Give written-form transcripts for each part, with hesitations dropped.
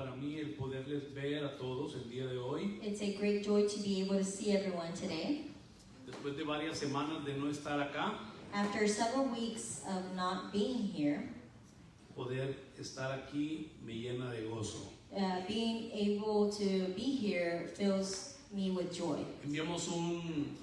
para mí el poderles ver a todos el día de hoy. It's a great joy to be able to see everyone today. Después de varias semanas de no estar acá, After several weeks of not being here, poder estar aquí me llena de gozo. being able to be here fills me with joy. Enviamos un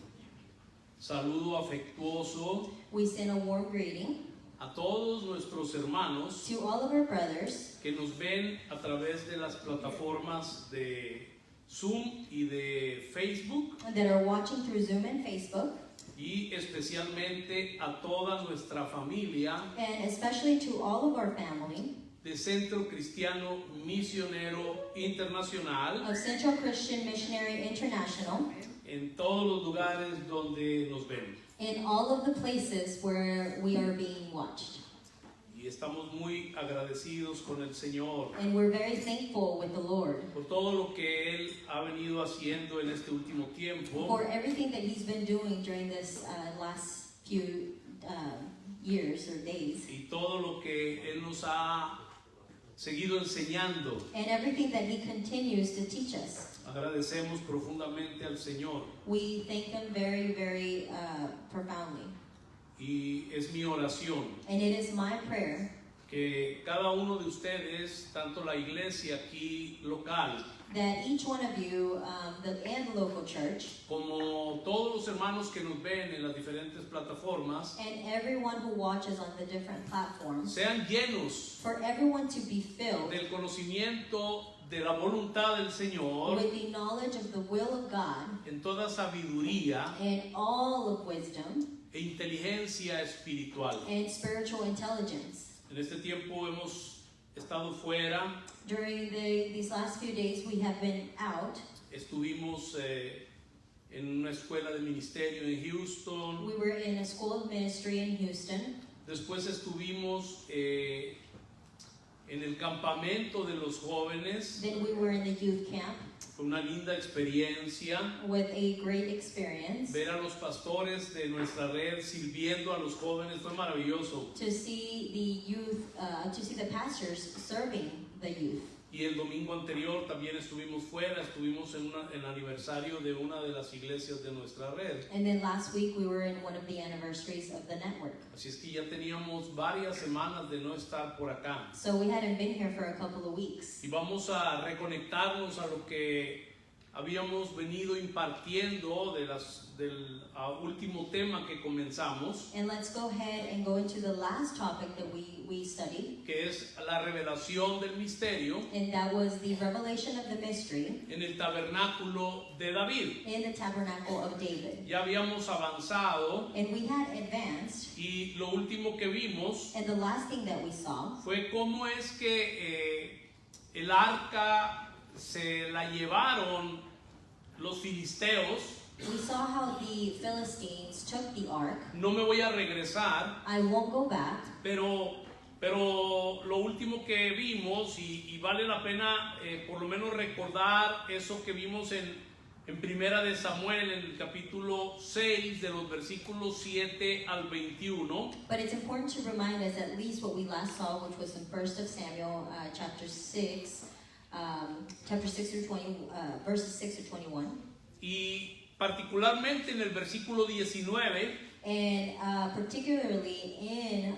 saludo afectuoso We send a warm greeting a todos nuestros hermanos to all of our brothers que nos ven a través de las plataformas de Zoom y de Facebook, that are watching through Zoom and Facebook, y especialmente a toda nuestra familia and especially to all of our family de Centro Cristiano Misionero Internacional of Central Christian Missionary International, en todos los lugares donde nos ven. in all of the places where we are being watched. Y estamos muy agradecidos con el Señor And we're very thankful with the Lord por todo lo que Él ha venido haciendo en este último tiempo, for everything that He's been doing during this last few years or days, y todo lo que Él nos ha seguido enseñando. and everything that He continues to teach us. Agradecemos profundamente al Señor, We thank Him very, very profoundly. y es mi oración And it is my prayer que cada uno de ustedes, tanto la iglesia aquí local that each one of you and the local church como todos los hermanos que nos ven en las diferentes plataformas, and everyone who watches on the different platforms, sean llenos for everyone to be filled del conocimiento de la voluntad del Señor with the knowledge of the will of God en toda sabiduría and all of wisdom e inteligencia espiritual. and spiritual intelligence. En este tiempo hemos estado fuera, During these last few days, we have been out. estuvimos en una escuela de ministerio en Houston, We were in a school of ministry in Houston. después estuvimos en el campamento de los jóvenes. Then we were in the youth camp Fue una linda experiencia with a great experience. ver a los pastores de nuestra red sirviendo a los jóvenes, fue maravilloso. To see the youth, to see the pastors serving the youth. Y el domingo anterior también estuvimos fuera, estuvimos en el aniversario de una de las iglesias de nuestra red. And then last week we were in one of the anniversaries of the network. Así es que ya teníamos varias semanas de no estar por acá. So we hadn't been here for a couple of weeks. Y vamos a reconectarnos a lo que habíamos venido impartiendo del último tema que comenzamos, And let's go ahead and go into the last topic that we studied. que es la revelación del misterio And that was the revelation of the mystery en el tabernáculo de David. in the tabernacle of David. Ya habíamos avanzado And we had advanced, y lo último que vimos and the last thing that we saw fue cómo es que el arca se la llevaron los filisteos. we saw how the Philistines took the ark. No me voy a regresar, I won't go back, pero lo último que vimos, y vale la pena por lo menos recordar eso que vimos en Primera de Samuel, en el capítulo 6, de los versículos 7 al 21. but it's important to remind us at least what we last saw, which was in 1 of Samuel chapter 6 through 20, verses 6 to 21. Y particularmente en el versículo 19, And particularly in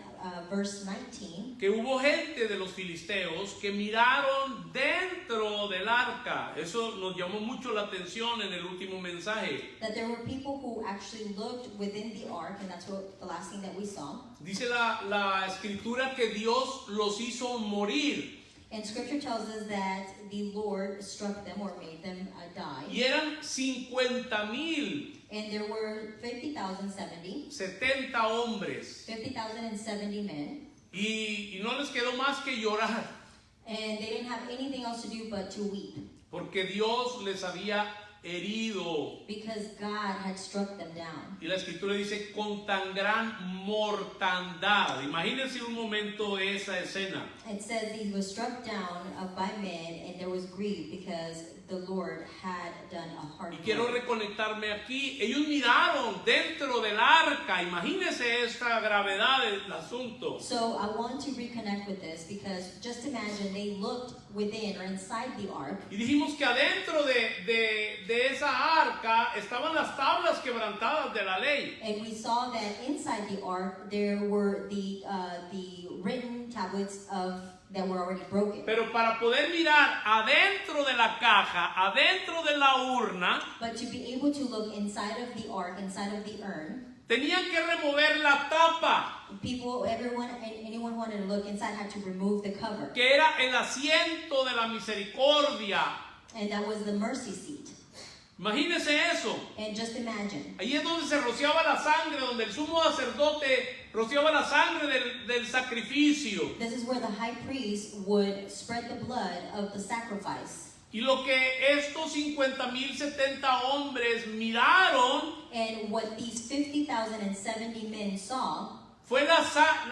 verse 19, que hubo gente de los filisteos que miraron dentro del arca. Eso nos llamó mucho la atención en el último mensaje. that there were people who actually looked within the ark, and that's what the last thing that we saw. Dice la escritura que Dios los hizo morir. And scripture tells us that the Lord struck them or made them die. Y eran 50,000, And there were 50,070 hombres. 50,070 men. Y no les quedó más que llorar, And they didn't have anything else to do but to weep. porque Dios les había herido. Because God had struck them down. Y la escritura dice con tan gran mortandad. Imagínense un momento esa escena. It says he was struck down by men, and there was grieved because the Lord had done a hard Y quiero work. reconectarme aquí. Ellos miraron dentro del arca. Imagínense esta gravedad del asunto. So I want to reconnect with this because just imagine they looked within or inside the ark. Y dijimos que adentro de esa arca estaban las tablas quebrantadas de la ley. And we saw that inside the ark there were the written tablets that were already broken. Pero para poder mirar adentro de la caja, adentro de la urna, But to be able to look inside of the ark, inside of the urn, tenían que remover la tapa, anyone wanted to look inside had to remove the cover. que era el asiento de la misericordia. And that was the mercy seat. Imagínense eso. And just imagine. Ahí es donde se rociaba la sangre, donde el sumo sacerdote rociaba la sangre del sacrificio. This is where the high priest would spread the blood of the sacrifice. Y lo que estos 50,070 hombres miraron And what these 50,070 men saw,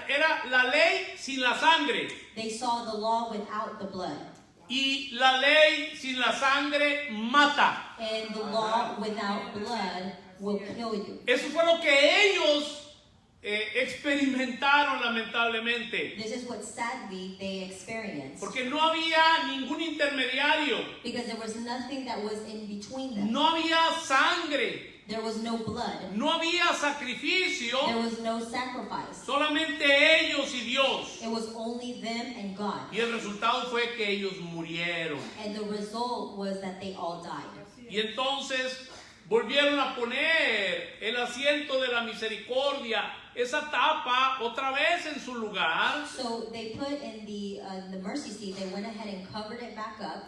era la ley sin la sangre. they saw the law without the blood. Y la ley sin la sangre mata. And the law without blood will kill you. Eso fue lo que ellos experimentaron lamentablemente. This is what sadly they experienced. Porque no había ningún intermediario. Because there was nothing that was in between them. No había sangre. There was no blood. No había There sacrificio. was no sacrifice. Solamente ellos y Dios. It was only them and God. Y el resultado fue que ellos murieron. And the result was that they all died. Y entonces volvieron a poner el asiento de la misericordia, esa tapa otra vez en su lugar. So they put in the mercy seat, they went ahead and covered it back up.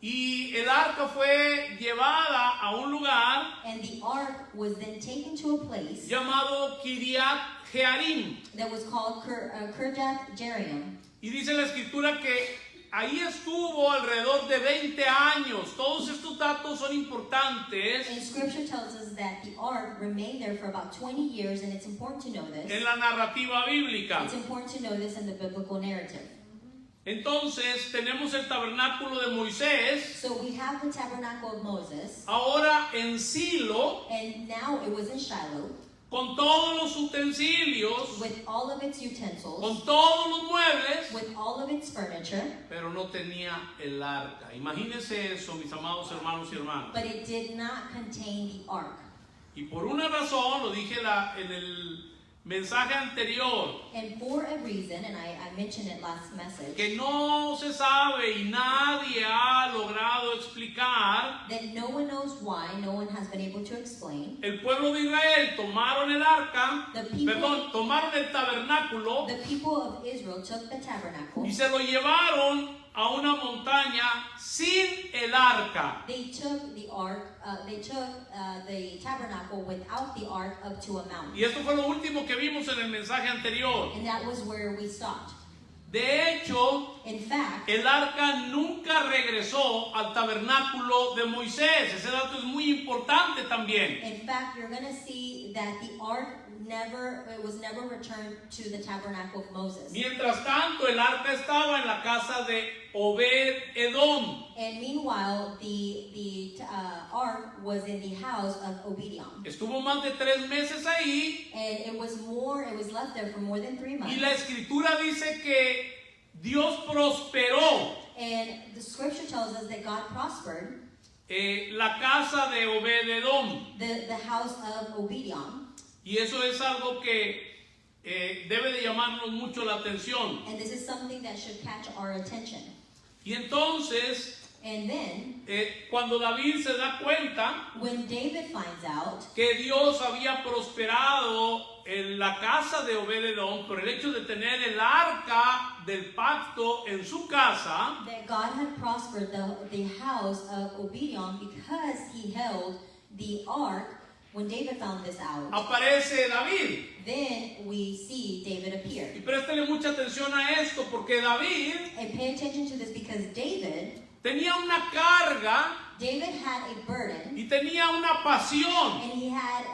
Y el arca fue llevada a un lugar And the ark was then taken to a place llamado Kiriat Jearim. that was called Kirjath Jearim. Y dice la escritura que ahí estuvo alrededor de 20 años. Todos estos datos son importantes And scripture tells us that the ark remained there for about 20 years, and it's important to know this. en la narrativa bíblica. It's important to know this in the biblical narrative. Entonces tenemos el tabernáculo de Moisés, So we have the tabernacle of Moses, ahora en Silo, and now it was in Shiloh, con todos los utensilios, with all of its utensils, con todos los muebles, with all of its furniture, pero no tenía el arca. Imagínense eso, mis amados hermanos y hermanas. but it did not contain the ark. Y por una razón, lo dije en el mensaje anterior, And for a reason, and I mentioned it last message, que no se sabe y nadie ha logrado explicar, that no one knows why, no one has been able to explain. el pueblo de Israel tomaron el arca, The people- tomaron el tabernáculo The people of Israel took the tabernacle. y se lo llevaron a una montaña sin el arca. They took the ark, the tabernacle without the ark up to a mountain. Y esto fue lo último que vimos en el mensaje anterior. And that was where we stopped. De hecho, In fact, el arca nunca regresó al tabernáculo de Moisés. Ese dato es muy importante también. you're going to see that the ark was never returned to the tabernacle of Moses. Mientras tanto, el arca estaba en la casa de Obed Edom. And meanwhile, the ark was in the house of Obed-Edom. Estuvo más de 3 meses ahí And it was left there for more than 3 months. y la escritura dice que Dios prosperó And the scripture tells us that God prospered la casa de Obed Edom. the house of Obed-Edom. Y eso es algo que debe de llamarnos mucho la atención. And this is something that should catch our attention. Y entonces, And then, cuando David se da cuenta when David finds out que Dios había prosperado en la casa de Obed-Edom por el hecho de tener el arca del pacto en su casa, that God had prospered the house of Obed-Edom because he held the ark, when David found this out, aparece David. then we see David appear. Y préstele mucha atención a esto, porque David And pay attention to this because David tenía una carga had a burden, y tenía una pasión. and he had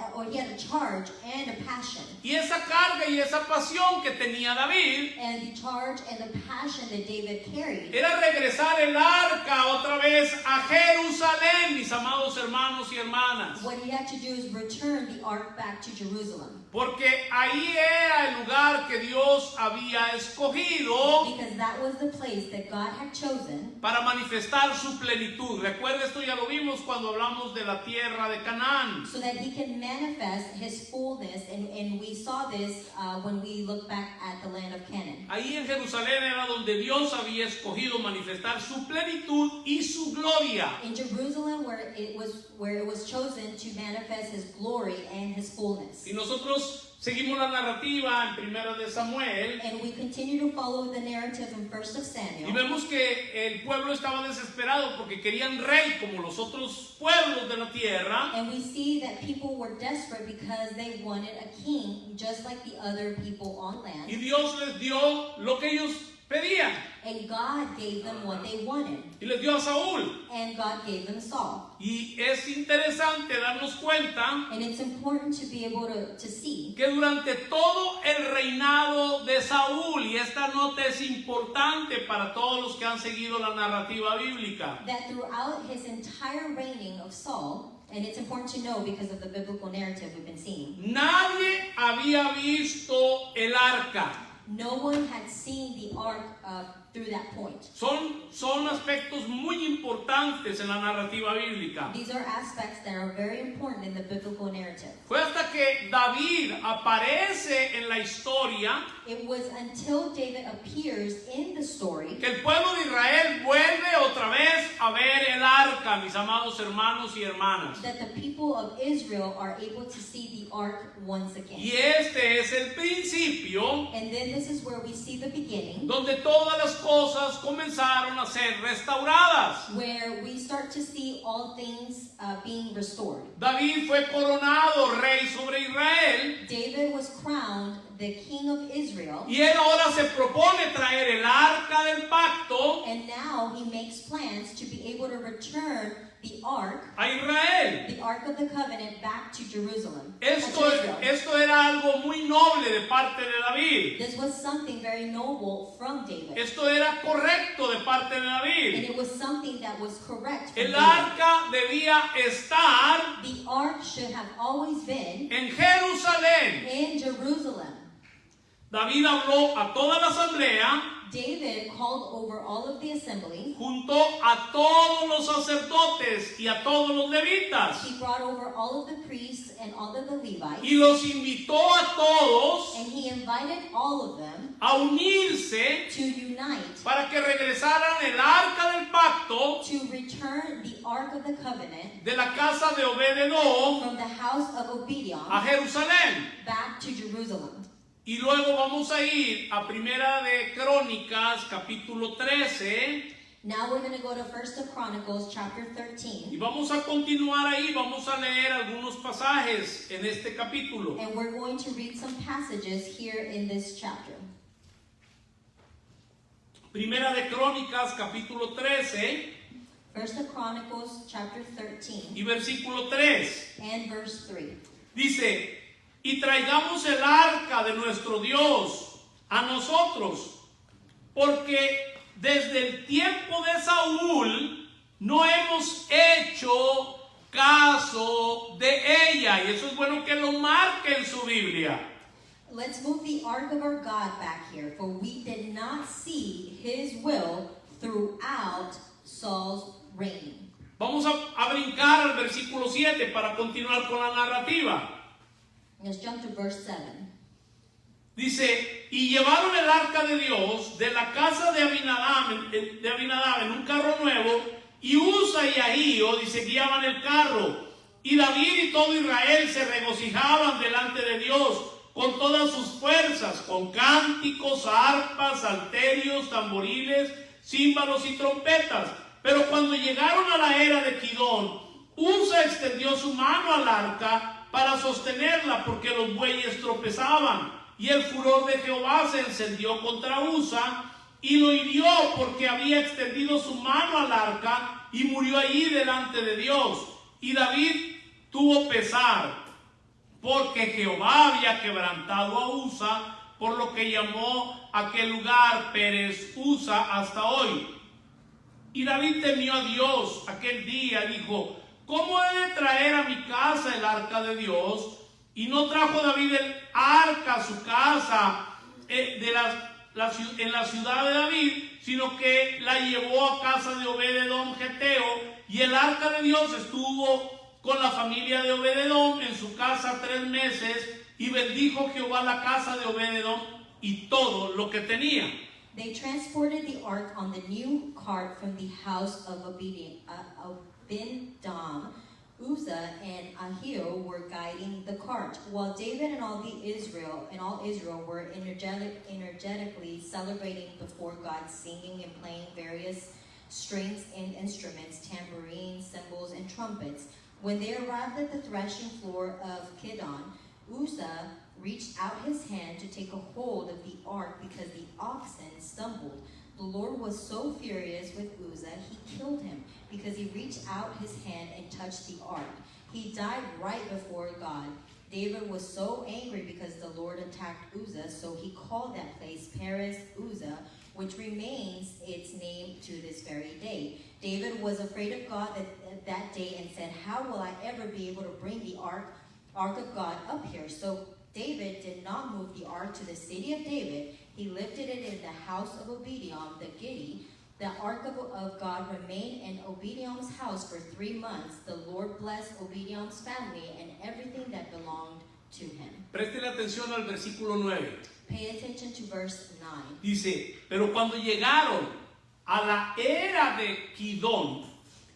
a charge and a passion. Y esa carga y esa pasión que tenía David And the charge and the passion that David carried era regresar el arca otra vez vez a Jerusalén, mis amados hermanos y hermanas. What he had to do is return the ark back to Jerusalem. Porque ahí era el lugar que Dios había escogido Because that was the place that God had chosen para manifestar su plenitud. Recuerda, esto ya lo vimos cuando hablamos de la tierra de Canaán. so that he can manifest his fullness. And we saw this when we look back at the land of Canaan. Ahí en Jerusalén era donde Dios había escogido manifestar su plenitud y su gloria. In Jerusalem, where it was chosen to manifest his glory and his fullness. Y nosotros seguimos la narrativa en Primera de Samuel And we continue to follow the narrative in 1 of y Samuel. vemos que el pueblo estaba desesperado porque querían rey como los otros pueblos de la tierra. And we see that people were desperate because they wanted a king just like the other people on Y land. Dios les dio lo que ellos pedían. And God gave them what they wanted. Y les dio a Saúl. And God gave them Saul. Y es interesante darnos cuenta And it's important to be able to see que durante todo el reinado de Saúl, y esta nota es importante para todos los que han seguido la narrativa bíblica, that throughout his entire reigning of Saul, and it's important to know because of the biblical narrative we've been seeing, nadie había visto el arca. no one had seen the ark through that point. Son aspectos muy importantes en la narrativa bíblica. These are aspects that are very important in the biblical narrative. Fue hasta que David aparece en la historia It was until David appears in the story que el pueblo de Israel vuelve otra vez a ver el arca, mis amados hermanos y hermanas. that the people of Israel are able to see the ark once Y again. este es el principio And then this is where we see the beginning, donde todas las cosas comenzaron a ser restauradas. where we start to see all things being restored. David fue coronado rey sobre Israel David was crowned the king of Israel, y él ahora se propone traer el arca del pacto and now he makes plans to be able to return the ark a Israel. of the covenant back to Jerusalem. to Israel. Esto era algo muy noble de parte de David. This was something very noble from David. Esto era correcto de parte de And David. it was something that was correct from El David. arca debía estar The ark should have always been en Jerusalén. in Jerusalem. David habló a toda la asamblea, David called over all of the assembly. juntó a todos los sacerdotes y a todos los levitas He brought over all of the priests and all of the Levites. y los invitó a todos And he invited all of them a unirse to unite, para que regresaran el arca del pacto to return the ark of the covenant de la casa de Obed-Edom from the house of a Obediah Jerusalén. back to Jerusalem. Y luego vamos a ir a Primera de Crónicas, capítulo 13, Now we're going to go to 1 of Chronicles chapter y 13. vamos a continuar ahí, vamos a leer algunos pasajes en este capítulo. And we're going to read some passages here in this chapter. Primera de Crónicas, capítulo 13 1 of Chronicles chapter 13 y versículo 3. and verse 3. Dice, y traigamos el arca de nuestro Dios a nosotros, porque desde el tiempo de Saúl no hemos hecho caso de ella. Y eso es bueno que lo marque en su Biblia. Let's move the ark of our God back here, for we did not see his will throughout Saul's reign. Vamos a brincar al versículo 7 para continuar con la narrativa. Let's jump to verse 7. Dice, y llevaron el arca de Dios de la casa de Abinadab en un carro nuevo, y Usa y Ahío, dice, guiaban el carro. Y David y todo Israel se regocijaban delante de Dios con todas sus fuerzas, con cánticos, arpas, salterios, tamboriles, címbalos y trompetas. Pero cuando llegaron a la era de Kidón, Usa extendió su mano al arca para sostenerla, porque los bueyes tropezaban. Y el furor de Jehová se encendió contra Usa y lo hirió, porque había extendido su mano al arca y murió allí delante de Dios. Y David tuvo pesar, porque Jehová había quebrantado a Usa, por lo que llamó aquel lugar Pérez Usa hasta hoy. Y David temió a Dios aquel día, dijo, ¿cómo he de traer a mi casa el arca de Dios? Y no trajo David el arca a su casa en la ciudad de David, sino que la llevó a casa de Obed-edom geteo, y el arca de Dios estuvo con la familia de Obed-edom en su casa 3 meses, y bendijo Jehová la casa de Obed-edom y todo lo que tenía. They transported the ark on the new cart from the house of Abinadab. Uzzah and Ahio were guiding the cart, while David and all Israel were energetically celebrating before God, singing and playing various strings and instruments, tambourines, cymbals, and trumpets. When they arrived at the threshing floor of Kidon, Uzzah reached out his hand to take a hold of the ark because the oxen stumbled. The Lord was so furious with Uzzah, he killed him because he reached out his hand and touched the ark. He died right before God. David was so angry because the Lord attacked Uzzah, so he called that place Perez Uzzah, which remains its name to this very day. David was afraid of God that day and said, how will I ever be able to bring the ark of God up here? So David did not move the ark to the city of David. He lifted it in the house of Obed-edom the Gittite. The ark of God remained in Obed-edom's house for 3 months. The Lord blessed Obed-edom's family and everything that belonged to him. Préstele atención al versículo 9. Pay attention to verse 9. Dice, pero cuando llegaron a la era de Kidón,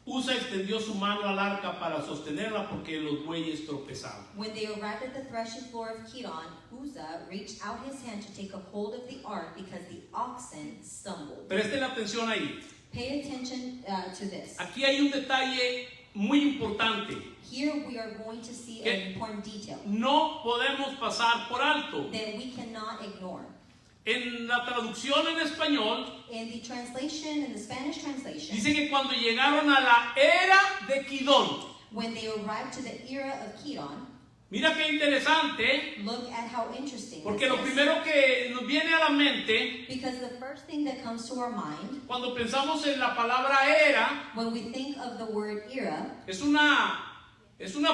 Uzzah extendió su mano al arca para sostenerla porque los bueyes tropezaban. When they arrived at the threshing floor of Kidon, Uzzah reached out his hand to take a hold of the ark because the oxen stumbled. Presten atención ahí. Pay attention to this. Aquí hay un detalle muy importante. Here we are going to see an important detail No podemos pasar por alto. that we cannot ignore. En la traducción en español In the translation, in the Spanish translation, dice que cuando llegaron a la era de Kidón. when they arrived to the era of Kidon, Mira qué interesante, look at how interesting porque this lo is. primero que nos viene a la mente Because the first thing that comes to our mind cuando pensamos en la palabra era when we think of the word era, es una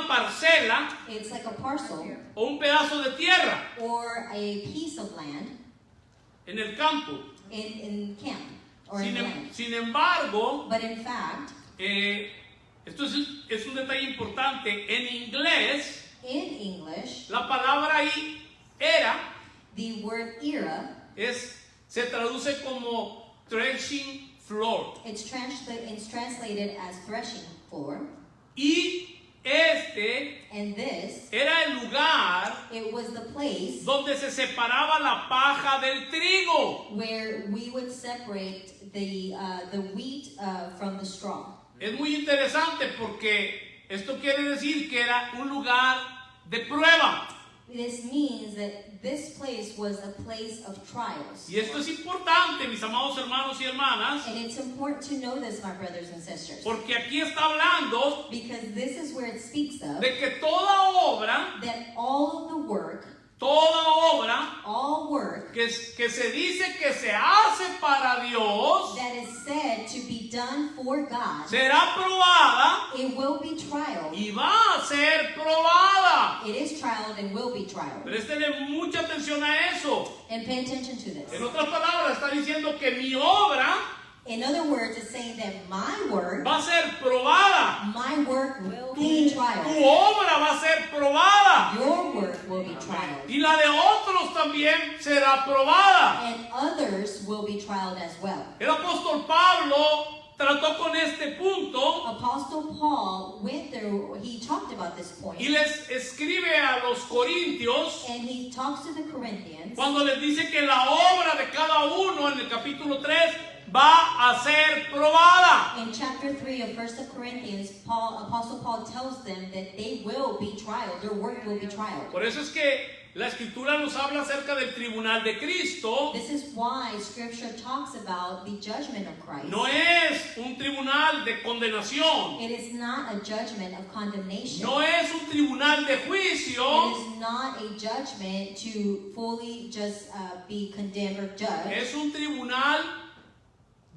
parcela it's like a parcel o un pedazo de tierra or a piece of land en el campo. in camp or in land. Sin embargo, But in fact, esto es un detalle importante. En inglés, in English, la palabra ahí era the word era, se traduce como threshing floor. it's translated as threshing floor. Y And this, era el lugar it was the place donde se separaba la paja del trigo. where we would separate the wheat from the straw. Es muy interesante porque esto quiere decir que era un lugar de prueba. This means that this place was a place of trials. Y esto es importante, mis amados hermanos y hermanas, And it's important to know this, my brothers and sisters, porque aquí está hablando because this is where it speaks of de que toda obra, that all of the work, all work que se dice que se hace para Dios, that is said to be done for God, será probada it will be trialed. y va a ser probada. It is trialed and will be trialed. Préstele mucha atención a eso. And pay attention to this. En otras palabras, está diciendo que mi obra In other words, it's saying that my work, va a ser probada. my work will be Tu trialed. obra va a ser probada. Your work will be trialed. Y la de otros también será probada. And others will be trialed as well. El apóstol Pablo trató con este punto Apostle Paul went through, he talked about this point. y les escribe a los corintios And he talks to the Corinthians cuando les dice que la obra de cada uno en el capítulo 3 va a ser probada. in chapter 3 of 1 Corinthians. Apostle Paul tells them that they will be trialed, their work will be trialed. Por eso es que la escritura nos habla acerca del tribunal de Cristo. This is why scripture talks about the judgment of Christ. No es un tribunal de condenación. It is not a judgment of condemnation. No es un tribunal de It juicio. is not a judgment to fully just be condemned or judged. Es un tribunal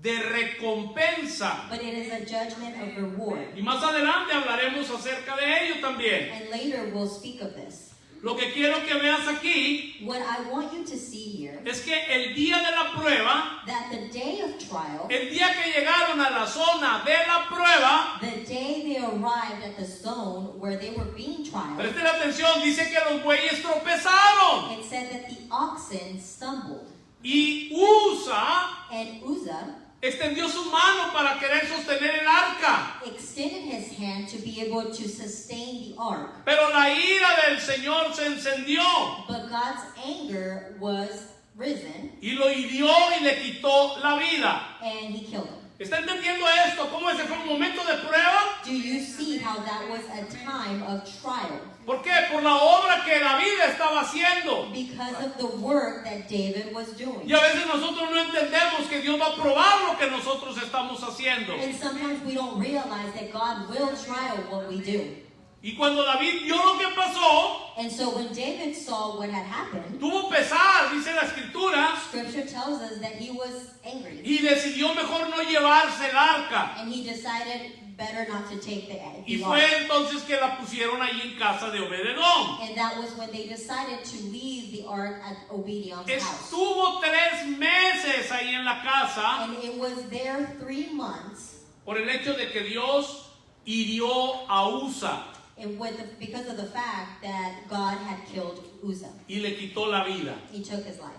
de recompensa. but it is a judgment of reward. Y más adelante hablaremos acerca de ello también. And later we'll speak of this. Lo que quiero que veas aquí What I want you to see here, es que el día de la prueba, that the day of trial, el día que llegaron a la zona de la prueba, the day they arrived at the zone where they were being tried, presten atención, dice que los bueyes tropezaron. it said that the oxen stumbled. Y Usa And Uzzah extendió su mano para querer sostener el arca. extended his hand to be able to sustain the ark. Pero la ira del Señor se encendió But God's anger was risen, y lo hirió y le quitó la vida. and he killed him. ¿Está entendiendo esto? ¿Cómo ese fue un momento de prueba? Do you see how that was a time of trial? ¿Por qué? Por la obra que David estaba haciendo. Because of the work that David was doing. Y a veces nosotros no entendemos que Dios va a probar lo que nosotros estamos haciendo. And sometimes we don't realize that God will trial what we do. Y cuando David vio lo que pasó, And so when David saw what had happened, tuvo pesar, dice la escritura, Scripture tells us that he was angry. y decidió mejor no llevarse el arca. And he decided better not to take Y the fue ark. entonces que la pusieron ahí en casa de Obededón. And that was when they decided to leave the ark at Obediah's house. Estuvo 3 meses ahí en la casa And it was there 3 months, por el hecho de que Dios hirió a Usa and because of the fact that God had killed Uzzah. y le quitó la vida. He took his life.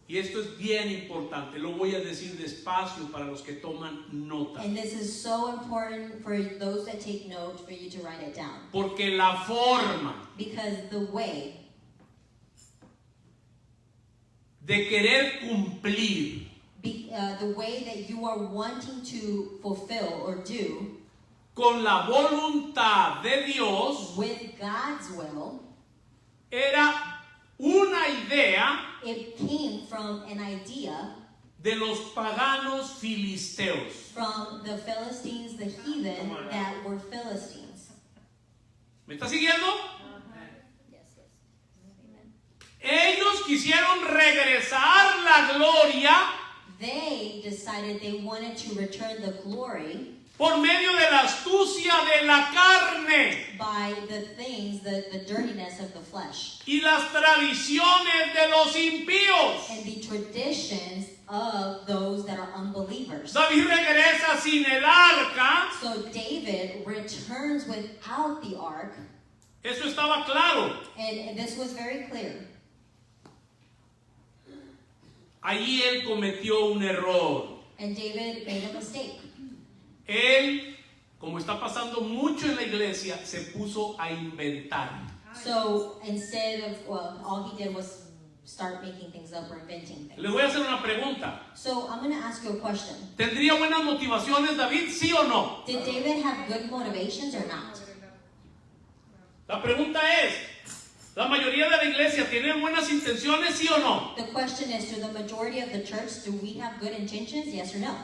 Y esto es bien importante, lo voy a decir despacio para los que toman nota. And this is so important for those that take note, for you to write it down. Porque la forma Because the way de querer cumplir the way that you are wanting to fulfill or do con la voluntad de Dios with God's will, era una idea it came from an idea de los paganos filisteos. from the Philistines, the heathen that were Philistines. ¿Me está siguiendo? Yes, yes. Amen. Ellos quisieron regresar la gloria They decided they wanted to return the glory por medio de la astucia de la carne by the things, the dirtiness of the flesh, y las tradiciones de los impíos. and the traditions of those that are unbelievers. David regresa sin el arca. So David returns without the ark, Eso estaba claro. and this was very clear. Allí él cometió un error. And David made a mistake. Él, como está pasando mucho en la iglesia, se puso a inventar. So instead of, all he did was start making things up or inventing things. Le voy a hacer una pregunta. So I'm going to ask you a question. ¿Tendría buenas motivaciones David, sí o no? Did David have good motivations or not? La pregunta es, ¿la mayoría de la iglesia tiene buenas intenciones, sí o no? The question is, to the majority of the church, do we have good intentions? Yes or no?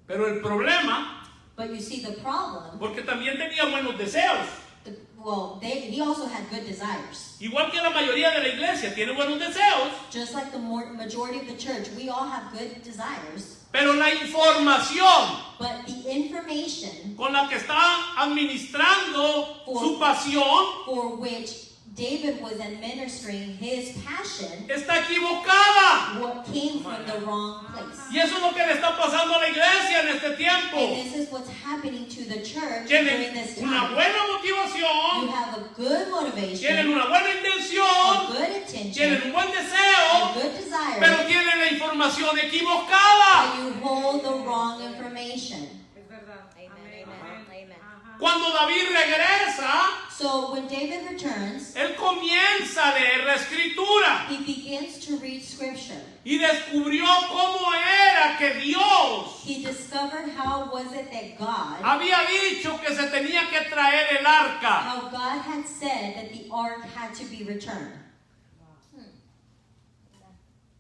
Pero el problema, But you see the problem, porque también tenía buenos deseos. he also had good desires. Igual que la mayoría de la iglesia tiene buenos deseos, Just like the majority of the church, we all have good desires. pero la información But the information con la que está administrando su pasión for which David was administering his passion está equivocada. what came from the wrong place. Y eso es lo que le está pasando a la iglesia en este tiempo. And this is what's happening to the church during Tienen this una time. buena You motivación, have a good tienen motivation, una buena a intención, good intention, tienen un buen a deseo, good desire, pero tienen la información equivocada. but you hold the wrong information. Es verdad. Amen, Amén. amen, amen. Ajá. Cuando David regresa, So when David returns, él comienza a leer la escritura he begins to read scripture. y descubrió cómo era que Dios He discovered how was it that God, había dicho que se tenía que traer el arca. how God had said that the ark had to be returned.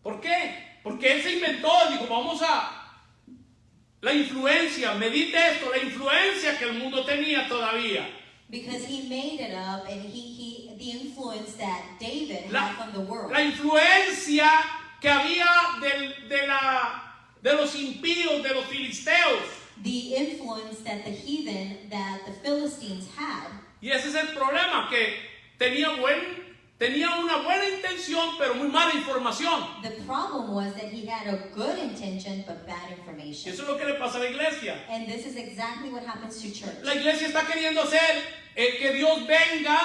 ¿Por qué? Porque él se inventó, dijo, vamos a... La influencia, medite esto, la influencia que el mundo tenía todavía. Because he made it up, and the influence that David had from the world. La influencia que había de los impíos, de los filisteos. The influence that the heathen, that the Philistines had. Y ese es el problema, que tenía una buena intención, pero muy mala información. The problem was that he had a good intention but bad Y information. eso es lo que le pasa a la iglesia. And this is exactly what happens to church. La iglesia está queriendo hacer que Dios venga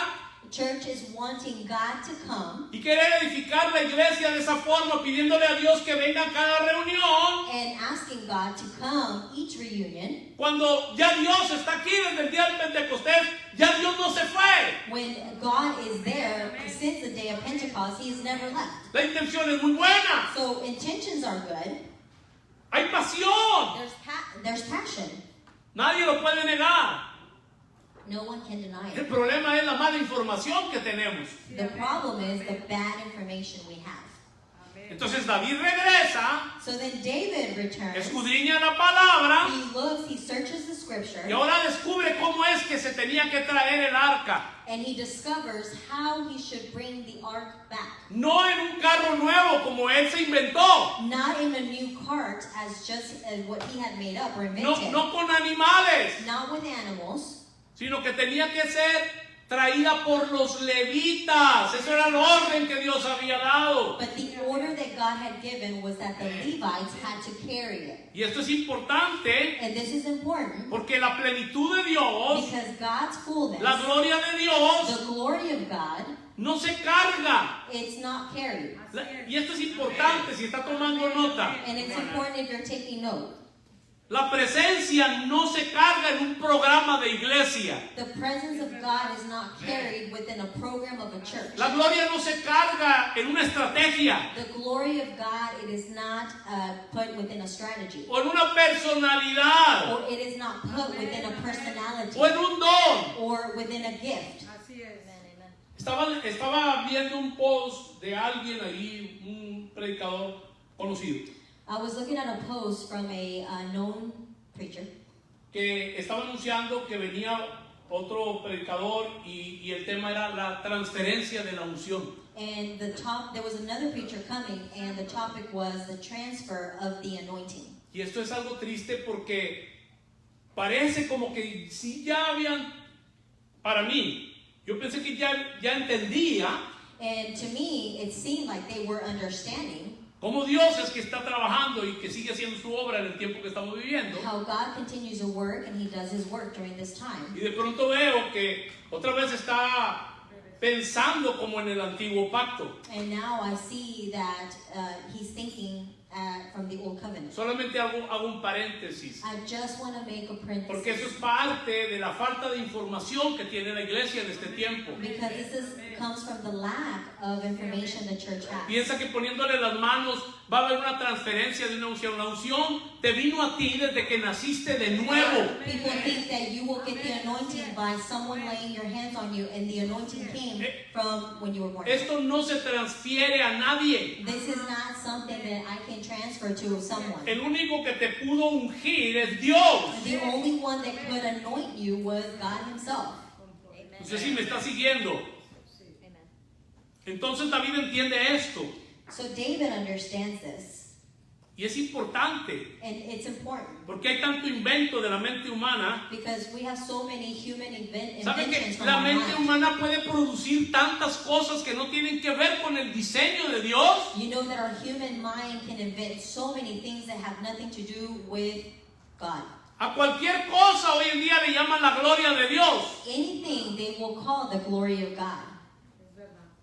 Church is wanting God to come y querer edificar la iglesia de esa forma, pidiéndole a Dios que venga a cada reunión, and asking God to come each reunion cuando ya Dios está aquí desde el día del Pentecostés, ya Dios no se fue. when God is there since the day of Pentecost. He has never left. La intención es muy buena, So intentions are good. hay pasión, There's passion. nadie lo puede negar. No one can deny El it. problema es la mala información que tenemos. The problem is the bad information we have. Entonces David regresa, So then David returns. escudriña la palabra He looks, he searches the scripture, y ahora descubre cómo es que se tenía que traer el arca. and he discovers how he should bring the ark back. No en un carro nuevo como él se inventó, Not in a new cart as just as what he had made up or invented. no con animales, Not with animals. sino que tenía que ser traída por los levitas. Eso era el orden que Dios había dado. But the order that God had given was that the Levites had to carry it. Y esto es importante And this is important porque la plenitud de Dios, because God's fullness, la gloria de Dios, the glory of God, no se carga. it's not carried. Y esto es importante si está tomando nota. And it's important if you're taking note. La presencia no se carga en un programa de iglesia. The presence of God is not carried within a program of a church. La gloria no se carga en una estrategia The glory of God, it is not put within a strategy. o en una personalidad Or it is not put within a personality. o en un don. Or within a gift. Así es. Amen, amen. Estaba viendo un post de alguien ahí, un predicador conocido, I was looking at a post from a known preacher, que estaba anunciando que venía otro predicador y el tema era la transferencia de la unción. and there was another preacher coming, and the topic was the transfer of the anointing. Y esto es algo triste porque parece como que si ya habían, para mí, yo pensé que ya entendía And to me, it seemed like they were understanding cómo Dios es que está trabajando y que sigue haciendo su obra en el tiempo que estamos viviendo. how God continues to work, and He does His work during this time. Y de pronto veo que otra vez está pensando como en el antiguo pacto. And now I see that He's thinking from the Old Covenant. Solamente hago un paréntesis, I just want to make a porque eso es parenthesis parte de la falta de información que tiene la iglesia en este tiempo. because comes from the lack of information the church has. Piensa que poniéndole las manos va a haber una transferencia de una unción. La unción te vino a ti desde que naciste de nuevo. People think that you will get the anointing by someone laying your hands on you, and the anointing came from when you were born. Esto no se transfiere a nadie. This is not something that I can transfer to someone. El único que te pudo ungir es Dios. The only one that could anoint you was God Himself. No sé si me está siguiendo. Entonces David entiende esto. So David understands this, Y es importante, and it's important porque hay tanto invento de la mente humana. because we have so many human ¿Sabe inventions que from la our mente mind. humana puede producir tantas cosas que no tienen que ver con el diseño de Dios? You know that our human mind can invent so many things that have nothing to do with God. A cualquier cosa hoy en día le llaman la gloria de Dios. Anything they will call the glory of God.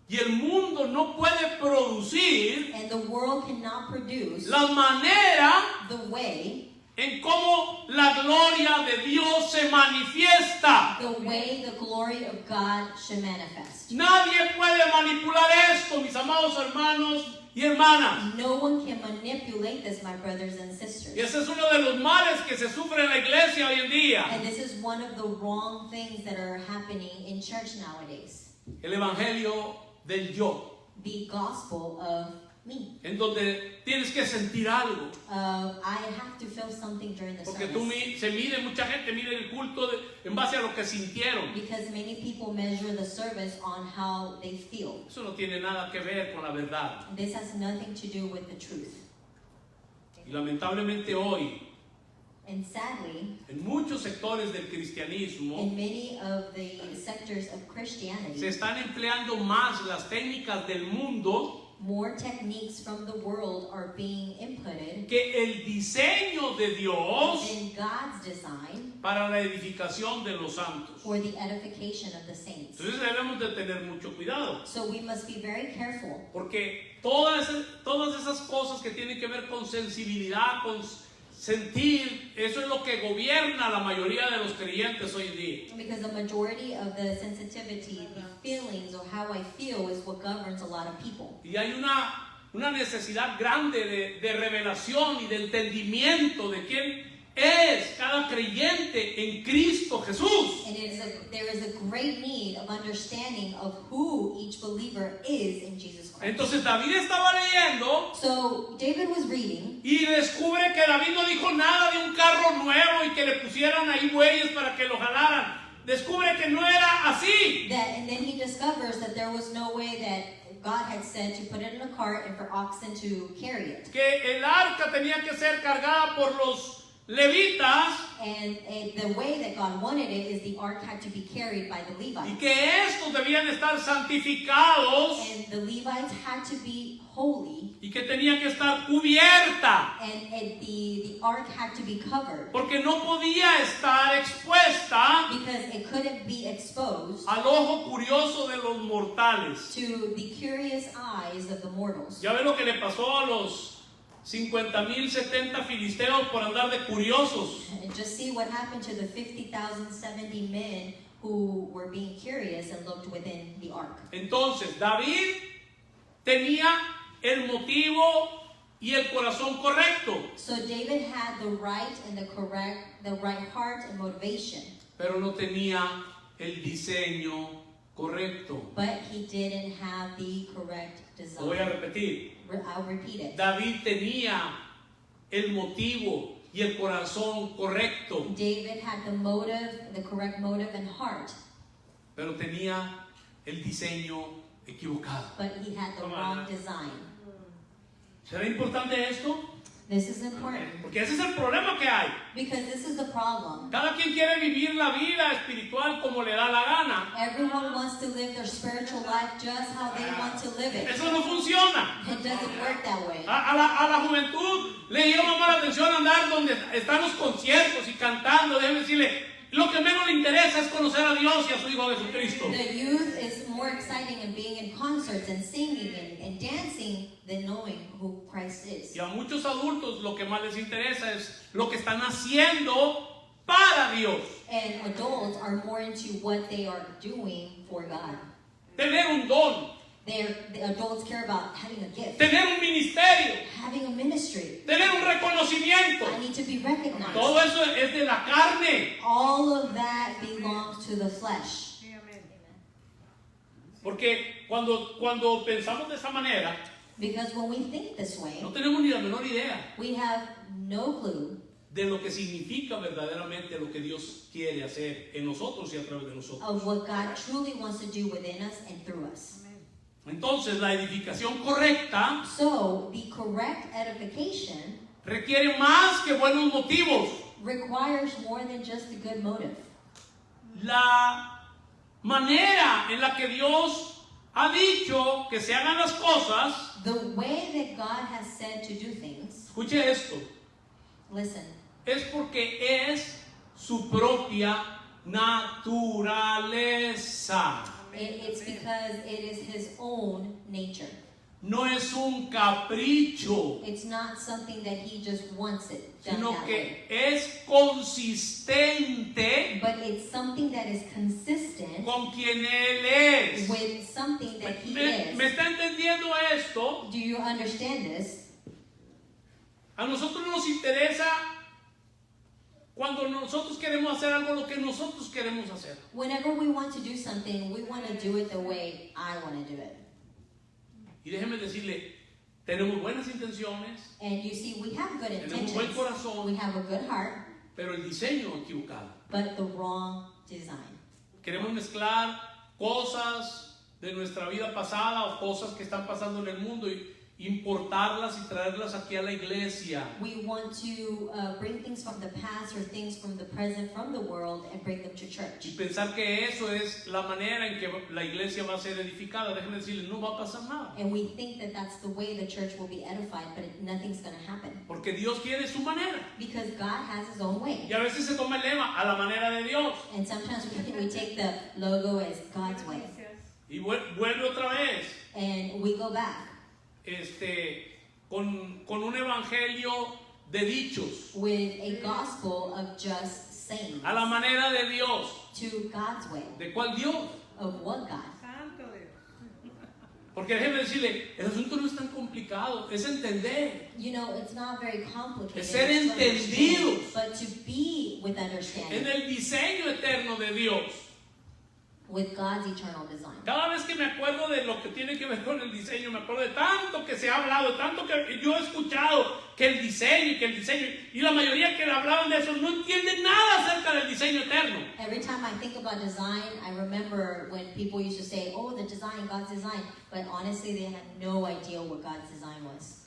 Y el mundo no puede producir And the world cannot produce la manera the way, en cómo la gloria de Dios se manifiesta. the way the glory of God should manifest. Nadie puede manipular esto, mis amados hermanos y hermanas. No one can manipulate this, my brothers and Y sisters. ese es uno de los males que se sufre en la iglesia hoy en día. And this is one of the wrong things that are happening in church nowadays. El evangelio del yo. The gospel of me. en donde tienes que sentir algo. I have to feel something during the Porque service. mucha gente mide el culto en base a lo que sintieron. Because many people measure the service on how they feel. Eso no tiene nada que ver con la verdad. This has nothing to do with the truth. Y lamentablemente hoy, And sadly, en muchos sectores del cristianismo, in many of the sectors of se Christianity, están empleando más las técnicas del mundo more techniques from the world are being inputted que el diseño de Dios than God's design para la edificación de los santos. for the edification of the saints. Entonces debemos de tener mucho cuidado, So we must be very careful, porque todas esas cosas que tienen que ver con sensibilidad, con sentir, eso es lo que gobierna a la mayoría de los creyentes hoy en día. because the majority of the sensitivity, the feelings, or how I feel is what governs a lot of people. Y hay una necesidad grande de revelación y de entendimiento de quién es cada creyente en Cristo Jesús. And there is a great need of understanding of who each believer is in Jesus Christ. Entonces David estaba leyendo So David was reading, y descubre que David no dijo nada de un carro nuevo y que le pusieran ahí bueyes para que lo jalaran. Descubre que no era así. and then he discovers that there was no way that God had said to put it in a cart and for oxen to carry it. Que el arca tenía que ser cargada por los levitas And the way that God wanted it is the ark had to be carried by the y Levites. que estos debían estar santificados And the Levites had to be holy, y que tenía que estar cubierta and the ark had to be covered porque no podía estar expuesta because it couldn't be exposed al ojo curioso de los mortales. to the curious eyes of the mortals. Ya ve lo que le pasó a los 50,070 filisteos por andar de curiosos. And just see what happened to the 50,000, 70 men who were being curious and looked within the ark. Entonces, David tenía el motivo y el corazón correcto, So David had the right and the right heart and motivation, pero no tenía el diseño correcto. but he didn't have the correct Lo voy a design. repetir. I'll repeat it. David tenía el motivo y el corazón correcto, David had the motive, the correct motive and heart, pero tenía el diseño equivocado. but he had the wrong design. ¿Será importante esto? This is important Porque ese es el problema que hay. because this is the problem. Cada quien quiere vivir la vida espiritual como le da la gana. Everyone wants to live their spiritual life just how they want to live it. Eso no funciona. It doesn't work that way. A la juventud le llama más la atención andar donde están los conciertos y cantando. Déjeme decirle, lo que menos le interesa es conocer a Dios y a su Hijo Jesucristo. The youth is more exciting in being in concerts and singing and dancing than knowing who Christ is. Y a muchos adultos lo que más les interesa es lo que están haciendo para Dios. And adults are more into what they are doing for God. Tener un don, The adults care about having a gift, tener un ministerio, having a ministry. tener un reconocimiento. I need to be recognized. Todo eso es de la carne. All of that belongs to the flesh. Porque cuando pensamos de esa manera, Because when we think this way, no tenemos ni la menor idea we have no clue de lo que significa verdaderamente lo que Dios quiere hacer en nosotros y a través de nosotros. of what God truly wants to do within us and through us. Entonces, la edificación correcta So, the correct edification requiere más que buenos motivos. requires more than just a good motive. La manera en la que Dios ha dicho que se hagan las cosas, The way that God has said to do things, escuche esto, listen, es porque es su propia naturaleza. it's because it is His own nature. No es un capricho, It's not something that He just wants it done sino that way. que es consistente But it's something that is consistent con quien Él es. with something that He ¿Me is. está entendiendo esto? Do you understand this? A nosotros nos interesa cuando nosotros queremos hacer algo lo que nosotros queremos hacer. Whenever we want to do something, we want to do it the way I want to do it. Y déjeme decirle, tenemos buenas intenciones, And you see, we have good tenemos buen intentions, corazón, we have a good heart, pero el diseño equivocado. but the wrong design. Queremos mezclar cosas de nuestra vida pasada o cosas que están pasando en el mundo y importarlas y traerlas aquí a la iglesia. We want to bring things from the past or things from the present, from the world, and bring them to Y church. pensar que eso es la manera en que la iglesia va a ser edificada. Déjenme decirles, no va a pasar nada. And we think that that's the way the church will be edified, but nothing's going to happen. Porque Dios quiere su manera. Because God has His own way. Y a veces se toma el lema, a la manera de Dios. And sometimes we take the logo as God's way. Y vuelve otra vez And we go back con un evangelio de dichos. with a gospel of just saying A la manera de Dios. to God's way. ¿De cuál Dios? Of what God? Santo Dios. Porque déjenme decirle, el asunto no es tan complicado, es entender. You know, it's not very complicated. Es ser to understand, entendidos. but to be with En understanding, el diseño eterno de Dios. with God's eternal design. Cada vez que me acuerdo de lo que tiene que ver con el diseño, me acuerdo de tanto que se ha hablado, tanto que yo he escuchado que el diseño, y la mayoría que hablaban de eso no entienden nada acerca del diseño eterno. Every time I think about design, I remember when people used to say, oh, the design, God's design. But honestly, they had no idea what God's design was.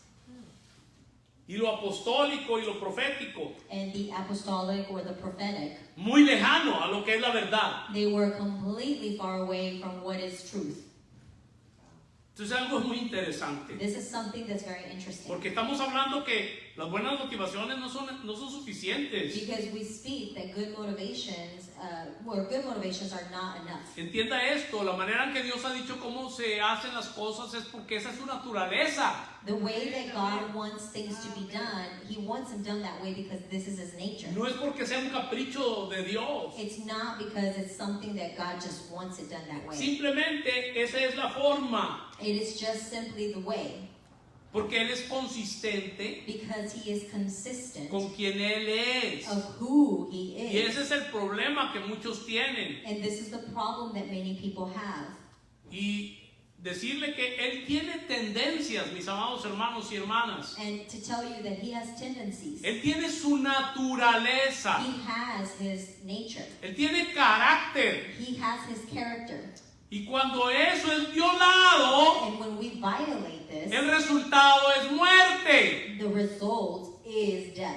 Y lo apostólico y lo profético, And the apostolic or the prophetic, muy lejano a lo que es la verdad. they were completely far away from what is truth. Entonces algo muy interesante. This is something that's very interesting. Porque estamos hablando que las buenas motivaciones no son suficientes. Because we speak that good motivations are not enough. Entienda esto, la manera en que Dios ha dicho cómo se hacen las cosas es porque esa es su naturaleza. The way that God wants things to be done, He wants them done that way because this is His nature. No es porque sea un capricho de Dios. It's not because it's something that God just wants it done that way. Simplemente esa es la forma. It is just simply the way. Porque Él es consistente Because He is consistent con quien Él es. of who He Y is. ese es el problema que muchos tienen. And this is the problem that many people have. Y decirle que Él tiene tendencias, mis amados hermanos y hermanas. And to tell you that He has tendencies. Él tiene su naturaleza. He has His nature. Él tiene carácter. He has His character. Y cuando eso es violado, And when we violate this, el resultado es muerte. the result is death.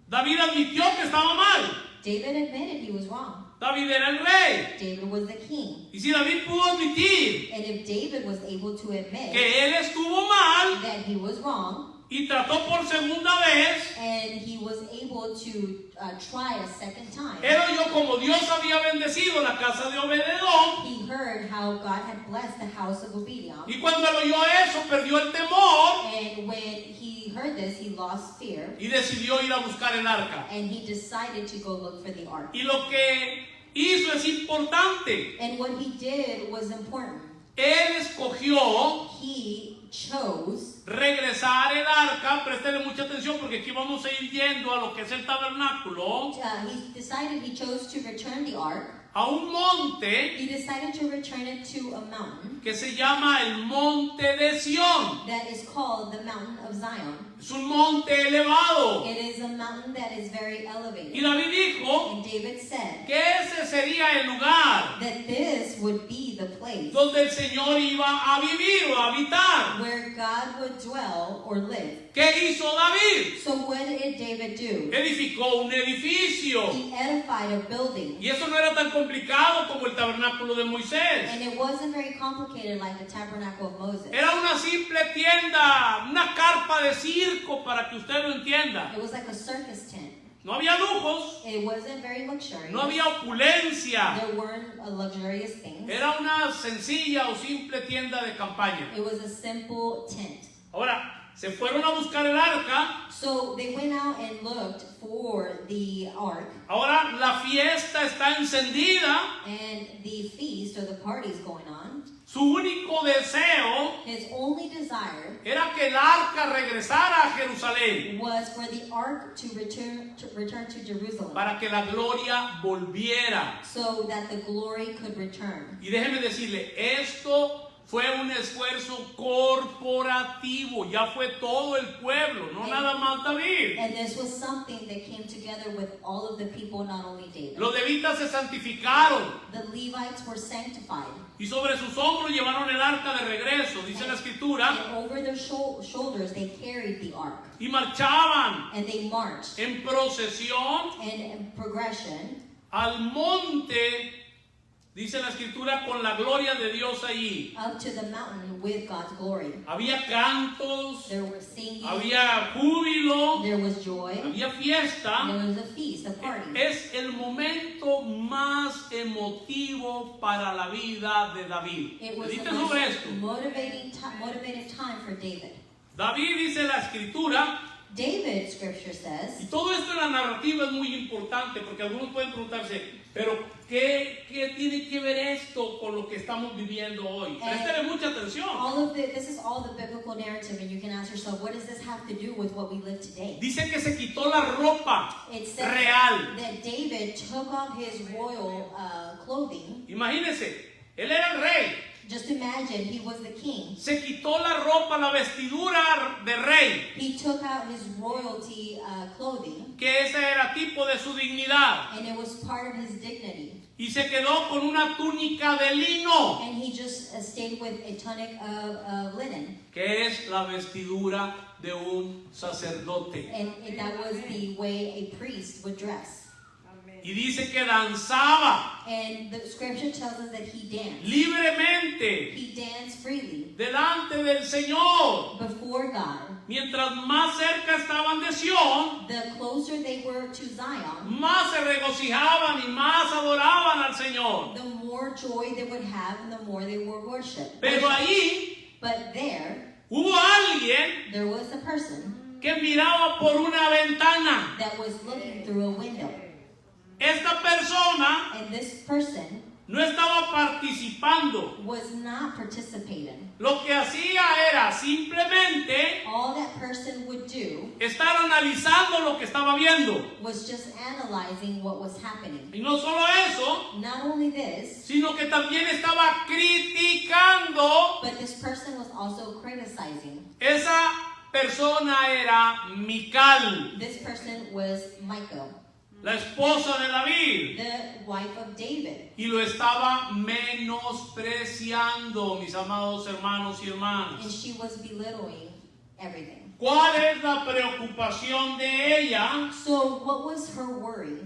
David admitió que estaba mal. David admitted he was wrong. David era el rey. David was the king. Y si David pudo admitir And if David was able to admit que él estuvo mal that he was wrong, y trató por segunda vez, and he was able to try a second time, él oyó como Dios había bendecido la casa de Obededón. he heard how God had blessed the house of Obediah. Y cuando él oyó eso, perdió el temor And when he heard this, he lost fear, y decidió ir a buscar el arca. and he decided to go look for the ark. Y lo que hizo es importante. And what he did was important. Él escogió He chose regresar el arca. Préstele mucha atención porque aquí vamos a ir yendo a lo que es el tabernáculo, he chose to return the ark. a un monte He decided to return it to a mountain que se llama el Monte de Sión. that is called the Mountain of Zion. Es un monte elevado. It is a mountain that is very Y elevated. David dijo And David said que ese sería el lugar that this would be the place donde el Señor iba a vivir o a habitar. where God would dwell or live. ¿Qué hizo David? So what did David do? Edificó un edificio. He edified a building. Y eso no era tan complicado como el tabernáculo de Moisés. And it wasn't very complicated like the tabernacle of Moses. Era una simple tienda, una carpa de circo, para que usted lo entienda. It was like a circus tent. No había lujos, It wasn't very luxurious. no había opulencia. There weren't luxurious things. Era una sencilla o simple tienda de campaña. It was a simple tent. Ahora, se fueron a buscar el arca. So they went out and looked for the ark, Ahora la fiesta está encendida. and the feast or the party is going on. Su único deseo His only desire era que el arca regresara a Jerusalén was for the ark to return to Jerusalem, para que la gloria volviera. so that the glory could return. Y déjeme decirle, esto fue un esfuerzo corporativo, ya fue todo el pueblo, no nada más David. And this was something that came together with all of the people, not only David. Los levitas se santificaron The Levites were sanctified. y sobre sus hombros llevaron el arca de regreso, dice la escritura, And over their shoulders they carried the ark. y marchaban And they marched. en procesión And in progression, al monte, dice la escritura, con la gloria de Dios allí. up to the mountain with God's glory. Había cantos, There was singing, había júbilo, there was joy, había fiesta. there was a feast, a party. Es el momento más emotivo para la vida de David. It was Medite the sobre most esto. motivated time for David. David, dice la escritura, David, scripture y says, todo esto en la narrativa es muy importante porque algunos pueden preguntarse, pero ¿qué tiene que ver esto con lo que estamos viviendo hoy? Préstale mucha atención. this is all the biblical narrative, and you can ask yourself, what does this have to do with what we live today? Dice que se quitó la ropa It says real. that David took off his royal clothing. Imagínense, él era el rey. Just imagine he was the king. Se quitó la ropa, la vestidura de rey, He took out his royalty clothing, que ese era tipo de su dignidad, and it was part of his dignity. y se quedó con una túnica de lino, And he just stayed with a tunic of linen. que es la vestidura de un sacerdote. And that was the way a priest would dress. Y dice que danzaba And the scripture tells us that he danced. libremente He danced freely delante del Señor. before God. Mientras más cerca estaban de Sión, The closer they were to Zion, más se regocijaban y más adoraban al Señor. the more joy they would have and the more they would worship. Pero ahí But hubo alguien there was a person que miraba por una ventana. that was looking through a window. Esta persona And this person no estaba participando. was not participating. Lo que hacía era simplemente All that person would do estar analizando lo que estaba viendo. was just analyzing what was happening. Y no solo eso, Not only this, sino que también estaba criticando. but this person was also criticizing. Esa persona era Mical, This person was Michal, la esposa de David, the wife of David. y lo estaba menospreciando, mis amados hermanos y And hermanas. she was belittling everything. ¿Cuál es la preocupación de ella? So what was her worry?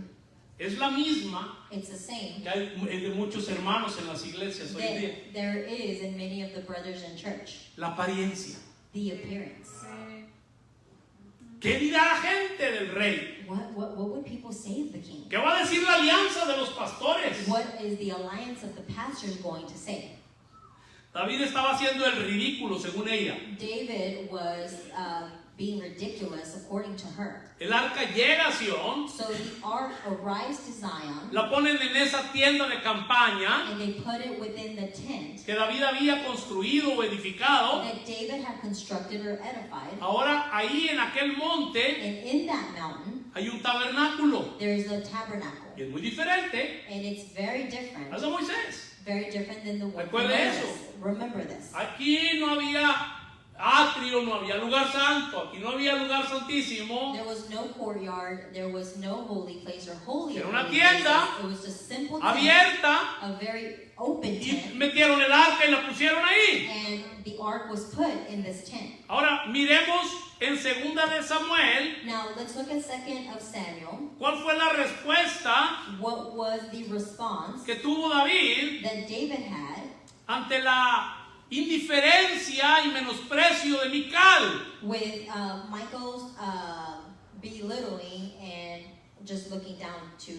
Es la misma It's the same que hay de muchos hermanos en las iglesias hoy en día. that there is in many of the brothers in church. La apariencia. The appearance. ¿Qué dirá la gente del rey? What would people say of the king? ¿Qué va a decir la alianza de los pastores? What is the alliance of the pastors going to say? David estaba haciendo el ridículo según ella. David was being ridiculous according to her. El arca llega a Sión, So the ark arrives to Zion, la ponen en esa tienda de campaña and they put it within the tent que David había construido o edificado. that David had constructed or edified. Ahora ahí en aquel monte And in that mountain, hay un tabernáculo there is a tabernacle. y es muy diferente And it's very different. al de Moisés. Very different than the one Recuerde from eso. Moses. Remember this. Aquí no había atrio, no había lugar santo, aquí no había lugar santísimo. There was no courtyard, there was no holy place or holy Era of una holy tienda places. It was just simple tent, Abierta, a very open y tent, metieron el arca y la pusieron ahí. and the ark was put in this tent. Ahora miremos en 2 de Samuel Now let's look at 2 of Samuel. cuál fue la respuesta What was the response que tuvo David that David had ante la indiferencia y menosprecio de Mical. with Michael's belittling and just looking down to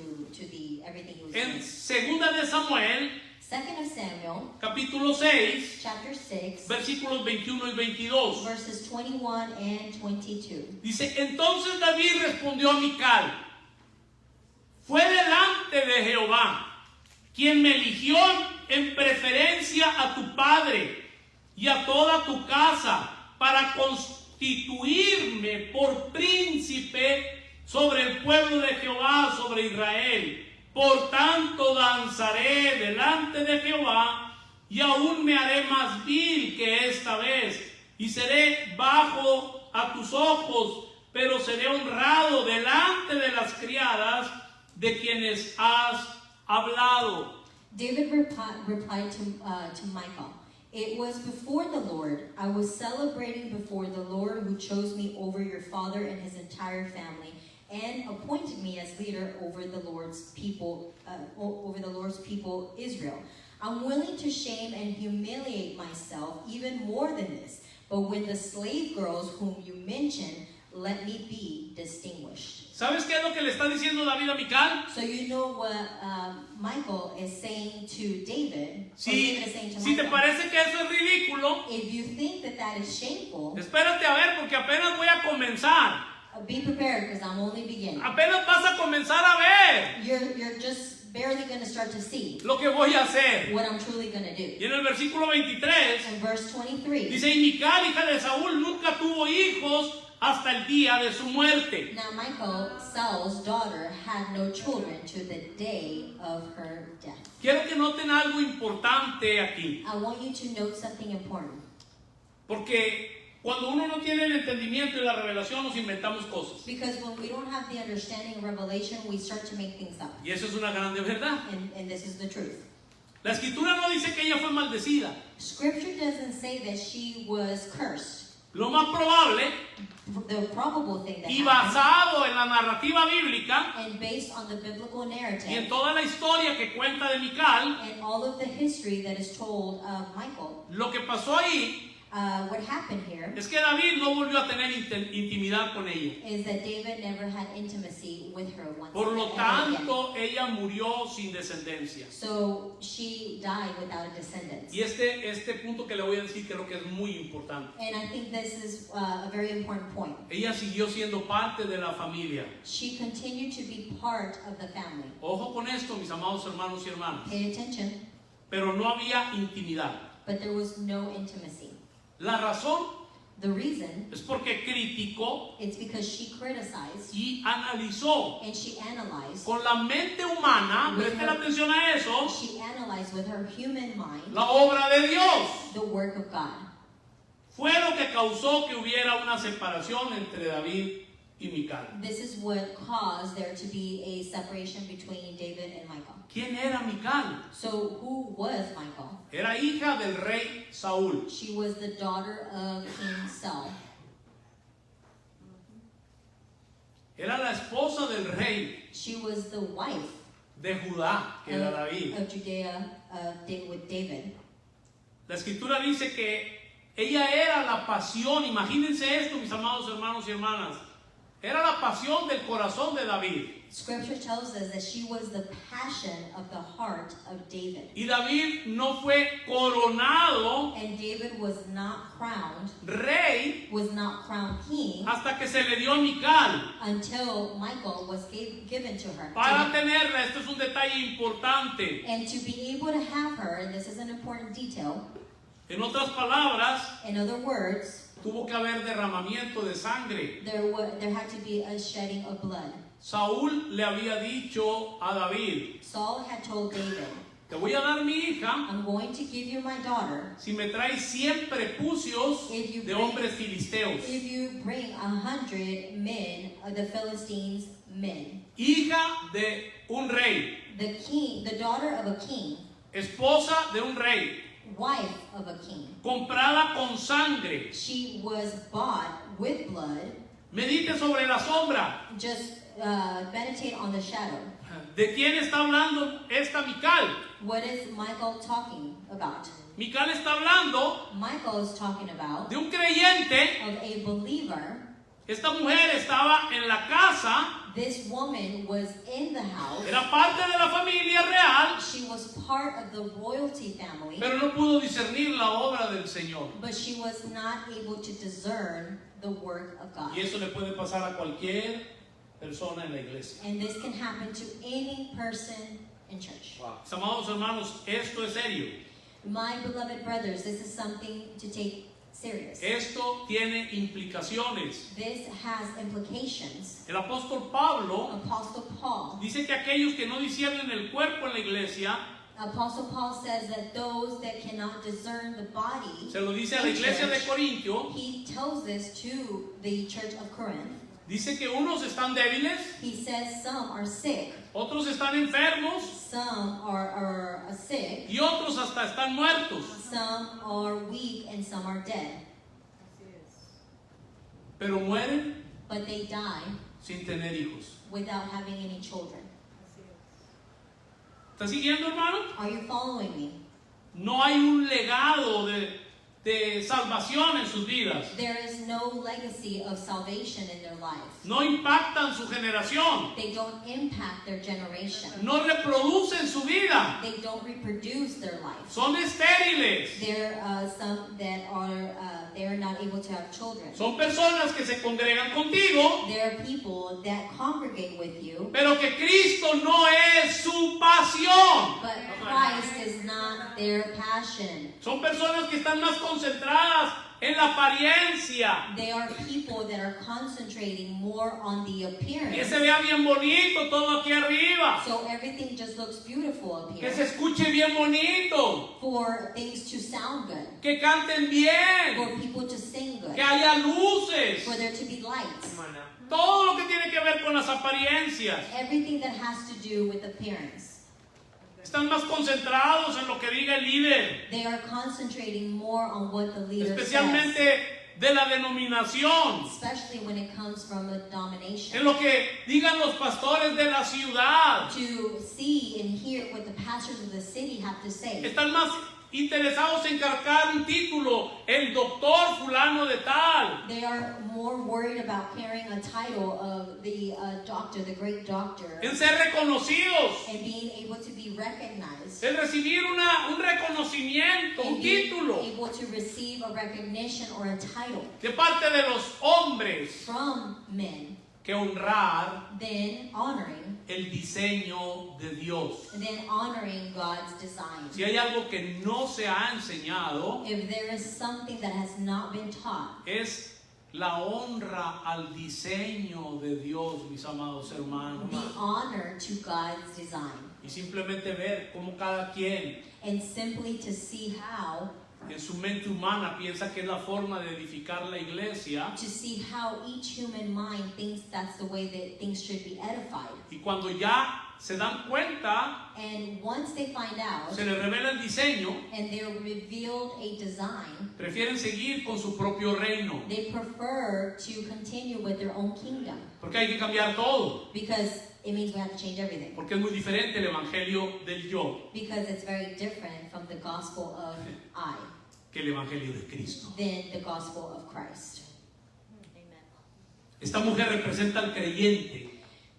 the everything he was En doing? 2 de Samuel, 2 of Samuel, capítulo 6, chapter 6, versículos 21 y 22. verses 21 and 22. Dice, entonces David respondió a Mical, fue delante de Jehová, quien me eligió en preferencia a tu padre y a toda tu casa para constituirme por príncipe sobre el pueblo de Jehová, sobre Israel. Por tanto danzaré delante de Jehová y aún me haré más vil que esta vez, y seré bajo a tus ojos, pero seré honrado delante de las criadas de quienes has hablado. David replied to Michal, "It was before the Lord. I was celebrating before the Lord who chose me over your father and his entire family, and appointed me as leader over the Lord's people, Israel. I'm willing to shame and humiliate myself even more than this. But with the slave girls whom you mentioned, let me be distinguished." ¿Sabes qué es lo que le está diciendo David a Mical? So you know what Michal is saying to David. Or Si, David is saying to si te Michal. parece que eso es ridículo, If you think that that is shameful, espérate a ver porque apenas voy a comenzar. be prepared because I'm only beginning. Apenas vas a comenzar a ver You're just barely going to start to see lo que voy a hacer. what I'm truly going to do. Y en el versículo 23 In verse 23, dice, y Mical, hija de Saúl, nunca tuvo hijos hasta el día de su muerte. now Michal, Saul's daughter, had no children to the day of her death. Quiero que noten algo importante aquí, I want you to note something important. porque cuando uno no tiene el entendimiento y la revelación nos inventamos cosas. Because when we don't have the understanding and revelation, we start to make things up. Y eso es una grande verdad. And this is the truth. La escritura no dice que ella fue maldecida. Scripture doesn't say that she was cursed. Lo más probable, The probable thing that y happened, basado en la narrativa bíblica and based on the biblical y en narrative toda la historia que cuenta de Mical, and all of the history that is told of Michal, lo que pasó ahí what happened here es que David no volvió a tener intimidad con ella. is that David never had intimacy with her once Por lo ever again. tanto, ella murió sin descendencia. So she died without a descendant. Y este punto que le voy a decir creo que es muy importante. And I think this is a very important point. Ella siguió siendo parte de la familia. She continued to be part of the family. Ojo con esto, mis amados hermanos y hermanas. Pay attention, Pero no había intimidad. but there was no intimacy. La razón The reason, es porque criticó it's because she criticized y analizó and she analyzed. con la mente humana, presten atención a eso, She analyzed with her human mind la obra de Dios. the work of God. Fue lo que causó que hubiera una separación entre David y Mical. This is what caused there to be a separation between David and Michal. ¿Quién era Mical? So who was Michal? Era hija del rey Saúl. She was the daughter of King Saul. Era la esposa del rey She was the wife de Judá, que era David. of Judea with David. La escritura dice que ella era la pasión, imagínense esto, mis amados hermanos y hermanas, era la pasión del corazón de David. Scripture tells us that she was the passion of the heart of David. Y David no fue coronado And David was not crowned rey king hasta que se le dio a Mical. until Michal was given to her. Para tenerla, esto es un detalle importante. And to be able to have her, and this is an important detail, En otras palabras, in other words, tuvo que haber derramamiento de sangre. there had to be a shedding of blood. Saúl le había dicho a David, Saul had told David, te voy a dar mi hija I'm going to give you my daughter si me traes 100 prepucios de hombres filisteos. if you bring 100 men of the Philistines' men. Hija de un rey, The daughter of a king, esposa de un rey, wife of a king. comprada con sangre. She was bought with blood. Medite sobre la sombra. Just meditate on the shadow. ¿De quién está hablando esta Mical? What is Michal talking about? Mical está hablando Michal is talking about de un creyente. of a believer. Esta mujer estaba en la casa, This woman was in the house. era parte de la familia real, She was part of the royalty family, pero no pudo discernir la obra del Señor. but she was not able to discern the work of God. Y eso le puede pasar a cualquier persona en la iglesia. And this can happen to any person in church. Mis amados hermanos, esto es serio. My beloved brothers, this is something to take serious. Esto tiene implicaciones. This has implications. El apóstol Pablo Apostle Paul dice que aquellos que no disciernen el cuerpo en la iglesia Apostle Paul says that those that cannot discern the body, Se lo dice a la iglesia de Corintio. he tells this to the church of Corinth. Dice que unos están débiles, He says some are sick, otros están enfermos some are sick, y otros hasta están muertos. some are weak, and some are dead. Pero mueren But they die sin tener hijos. without having any children. ¿Está siguiendo, hermano? Are you following me? No hay un legado de salvación en sus vidas. There is no legacy of salvation in their lives. No impactan su generación. They don't impact their generation. No reproducen su vida. They don't reproduce their life. Son estériles. There are some that are they are not able to have children. Son personas que se congregan contigo, There are people that congregate with you, pero que Cristo no es su pasión. but Christ is not their passion. Son personas que están más concentradas en la apariencia. They are people that are concentrating more on the Que appearance. se vea bien bonito todo aquí arriba. So everything just looks beautiful up Que here. se escuche bien bonito. For things to sound good. Que canten bien. For people to sing good. Que haya luces. For there to be lights. Todo lo que tiene que ver con las apariencias. Everything that has to do with appearance. Están más concentrados en lo que diga el líder. They are concentrating more on what the leader says. Especialmente de la denominación. Especially when it comes from a domination. En lo que digan los pastores de la ciudad. To see and hear what the pastors of the city have to say. Están más interesados en cargar un título, el doctor fulano de tal. They are more worried about carrying a title of the doctor, the great doctor, En ser reconocidos. and being able to be recognized. En recibir un reconocimiento, un And being título able to receive a recognition or a title de parte de los hombres. from men, Que honrar then honoring, el diseño de Dios. and then honoring God's design. Si hay algo que no se ha enseñado, If there is something that has not been taught, es la honra al diseño de Dios, mis amados hermanos. the honor to God's design, Y simplemente ver cómo cada quien and simply to see how, en su mente humana piensa que es la forma de edificar la iglesia. to see how each human mind thinks that's the way that things should be edified. Y cuando ya se dan cuenta, And once they find out, se les revela el diseño, and they're revealed a design, prefieren seguir con su propio reino. they prefer to continue with their own kingdom, Porque hay que cambiar todo. because it means we have to change everything. Porque es muy diferente el evangelio del yo Because it's very different from the gospel of I que el evangelio de Cristo. than the gospel of Christ. Esta mujer representa al creyente.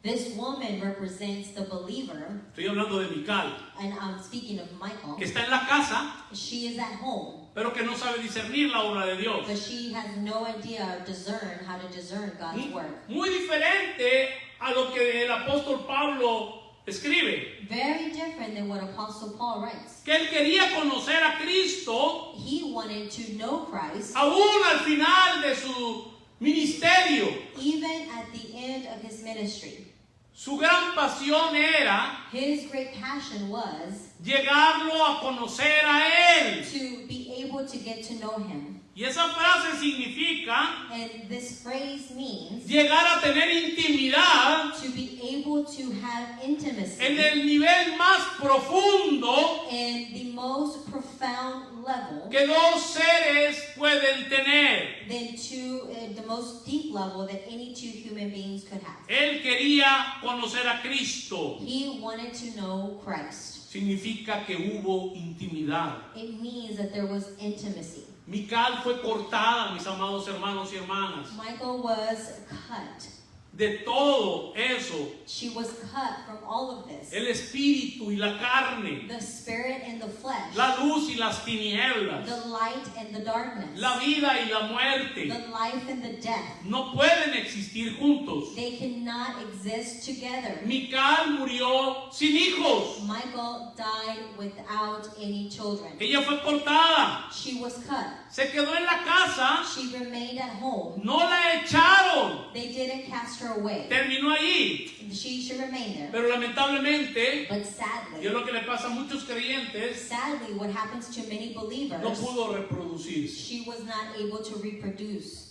This woman represents the believer, Estoy hablando de Mical, and I'm speaking of Michael. que está en la casa, She is at home, pero que no sabe discernir la obra de Dios. but she has no idea or discern how to discern God's work. Muy diferente a lo que el apóstol Pablo escribe. Very different than what Apostle Paul writes. Que él quería conocer a Cristo He wanted to know Christ aún al final de su ministerio. even at the end of his ministry. Su gran pasión era His great passion was llegarlo a conocer a él. to be able to get to know him. Y esa frase significa And this phrase means llegar a tener intimidad to be able to have intimacy en el nivel más profundo in the most profound level que dos seres pueden tener. than to the most deep level that any two human beings could have. Él quería conocer a Cristo. He wanted to know Christ. Significa que hubo intimidad. It means that there was intimacy. Mical fue cortada, mis amados hermanos y hermanas. Michael was cut. De todo eso, She was cut from all of this. el espíritu y la carne, The spirit and the flesh. la luz y las tinieblas, The light and the darkness. la vida y la muerte, The life and the death. no pueden existir juntos. They cannot exist together. Mical murió sin hijos. Michael died without any children. Ella fue cortada, She was cut. se quedó en la casa, She remained at home. no la echaron. They didn't cast her her away. Terminó ahí. She should remain there. Pero lamentablemente, But y es sadly, lo que le pasa a muchos creyentes, what happens to many no believers, pudo reproducirse. she was not able to reproduce.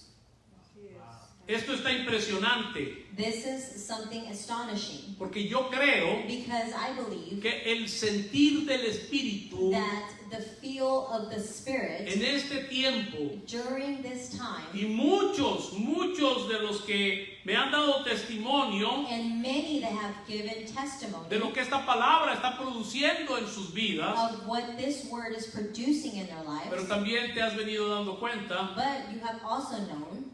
Esto está impresionante, This is something astonishing porque yo creo because I believe que el sentir del Espíritu that the feel of the Spirit en este tiempo, during this time, y muchos de los que me han dado testimonio and many that have given de testimony lo que esta palabra está produciendo en sus vidas, of what this word is producing in their pero lives, también te has venido dando cuenta but you have also known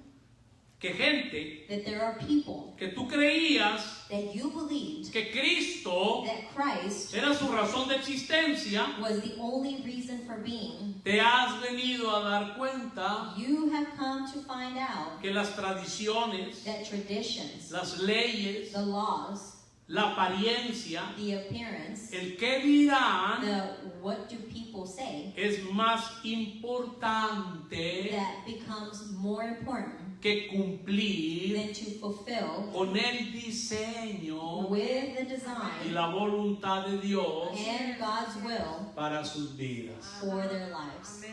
que gente that there are people que tú creías that you believed que Cristo that Christ era su razón de existencia, was the only reason for being. te has venido a dar cuenta You have come to find out que las tradiciones, that traditions, las leyes, the laws, la apariencia, the appearance, el qué dirán the what do people say, es más importante that becomes more important que cumplir than to fulfill con el diseño with the y design la voluntad de Dios and God's will para sus vidas. for their lives.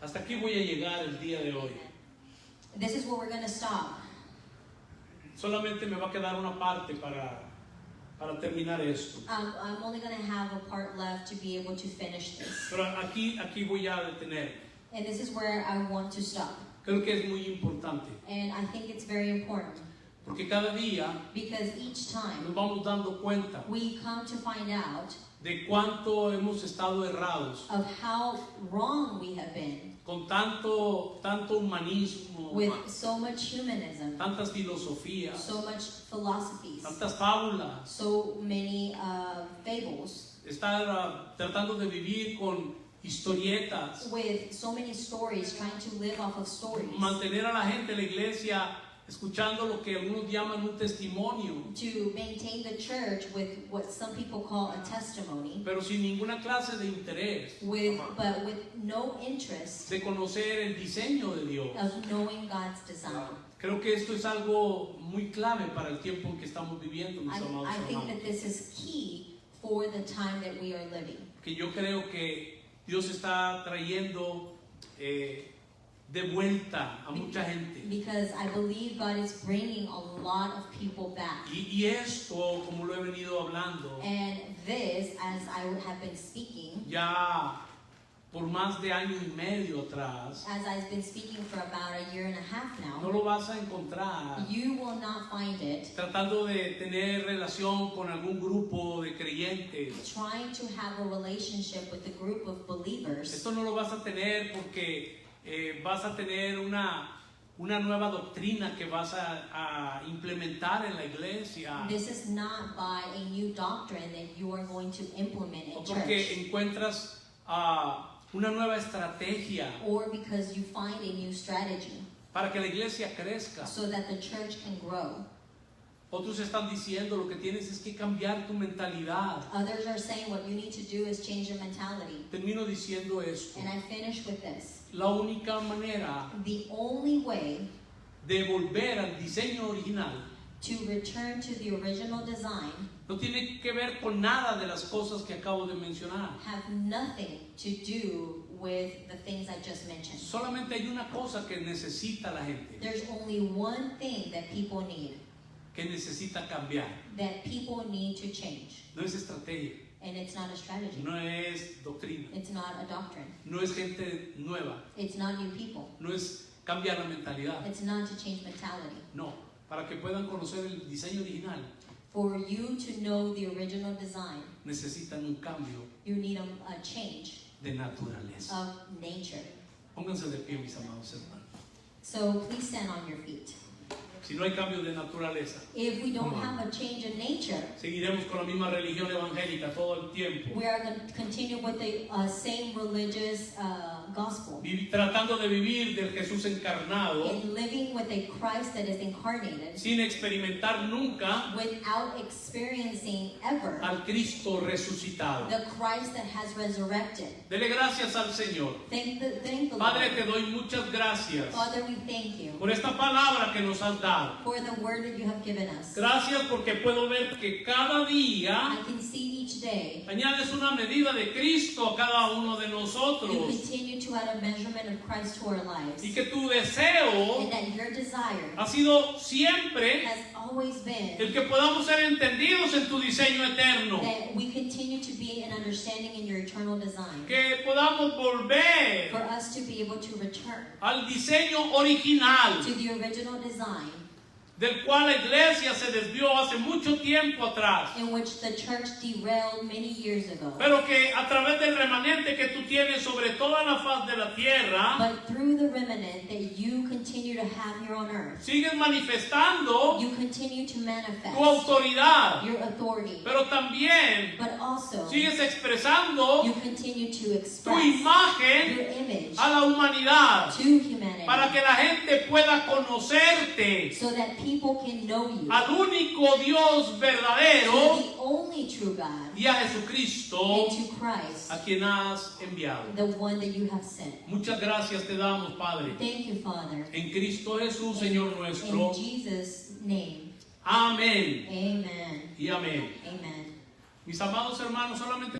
Hasta aquí voy a llegar el día de hoy. This is where we're going to stop. Solamente me va a quedar una parte para terminar esto. I'm only going to have a part left to be able to finish this. Pero aquí voy a detener. And this is where I want to stop. Creo que es muy importante, And I think it's very important porque cada día because each time nos vamos dando cuenta we come to find out de cuánto hemos estado errados, of how wrong we have been con tanto humanismo, with so much humanism, tantas filosofías, so much philosophies, tantas fábulas, so many fables, estar tratando de vivir con historietas, with so many stories, trying to live off of stories, mantener a la gente en la iglesia escuchando lo que algunos llaman un testimonio, to maintain the church with what some people call a testimony, pero sin ninguna clase de interés but with no interest de conocer el diseño de Dios. of knowing God's design. Creo que esto es algo muy clave para el tiempo en que estamos viviendo, mis amados I think that hermanos. this is key for the time that we are living. Que yo creo que Dios está trayendo de vuelta a mucha gente. Because I believe God is bringing a lot of people back. Y esto, como lo he venido hablando, And this, as I have been speaking, ya por más de año y medio atrás, as I've been speaking for about a year and a half no now, lo vas a encontrar you will not find it tratando de tener relación con algún grupo de creyentes. trying to have a relationship with a group of believers. Esto no lo vas a tener porque vas a tener una nueva doctrina que vas a implementar en la iglesia, This is not by a new doctrine that you are going to implement o in porque church, encuentras una nueva estrategia or because you find a new strategy para que la iglesia crezca. so that the church can grow. Otros están diciendo lo que tienes es que cambiar tu mentalidad. Others are saying what you need to do is change your mentality. Termino diciendo esto. And I finish with this. La única manera The only way de volver al diseño original to return to the original design no tiene que ver con nada de las cosas que acabo de mencionar. have nothing to do with the things I just mentioned. Solamente hay una cosa que necesita la gente, There's only one thing that people need, que necesita cambiar. that people need to change. No es estrategia, And it's not a strategy. no es doctrina, It's not a doctrine. no es gente nueva, It's not new people. no es cambiar la mentalidad. It's not to change mentality. No, para que puedan conocer el diseño original For you to know the original design, necesitan un cambio you need a change de naturaleza. of nature. Pónganse de pie, mis amados hermanos. So please stand on your feet. Si no hay cambio de naturaleza, If we don't have a change in nature, seguiremos con la misma religión evangélica todo el tiempo, we are going to continue with the same religious gospel tratando de vivir del Jesús encarnado, and living with a Christ that is incarnated sin experimentar nunca without experiencing ever al Cristo resucitado. the Christ that has resurrected. Dele gracias al Señor. Thank the Padre, Lord. te doy muchas gracias Father, we thank you por esta palabra que nos has dado. dar. for the word that you have given us. Gracias porque puedo ver que cada día I can see each day añades una medida de Cristo a cada uno de you nosotros. continue to add a measurement of Christ to our lives. Y que tu deseo And that your desire ha sido siempre has always been el que podamos ser entendidos en tu diseño eterno. that we continue to be an understanding in your eternal design. Que podamos volver For us to be able to return al diseño original to the original design del cual la iglesia se desvió hace mucho tiempo atrás. in which the church derailed many years ago. Pero que a través del remanente que tú tienes sobre toda la faz de la tierra, But through the remnant that you continue to have here on earth, sigues manifestando you continue to manifest tu autoridad. your authority. Pero también But also, sigues expresando you continue to tu express imagen your image a la humanidad to humanity para que la gente pueda conocerte so that people can know you, al único Dios to verdadero the only true God, y a Jesucristo and to Christ, a quien has enviado. the one that you have sent. Muchas gracias te damos, Padre. Thank you, Father. En Cristo Jesús, Señor nuestro. In Jesus' name, Amén amen. y amén. Amen. Mis amados hermanos, solamente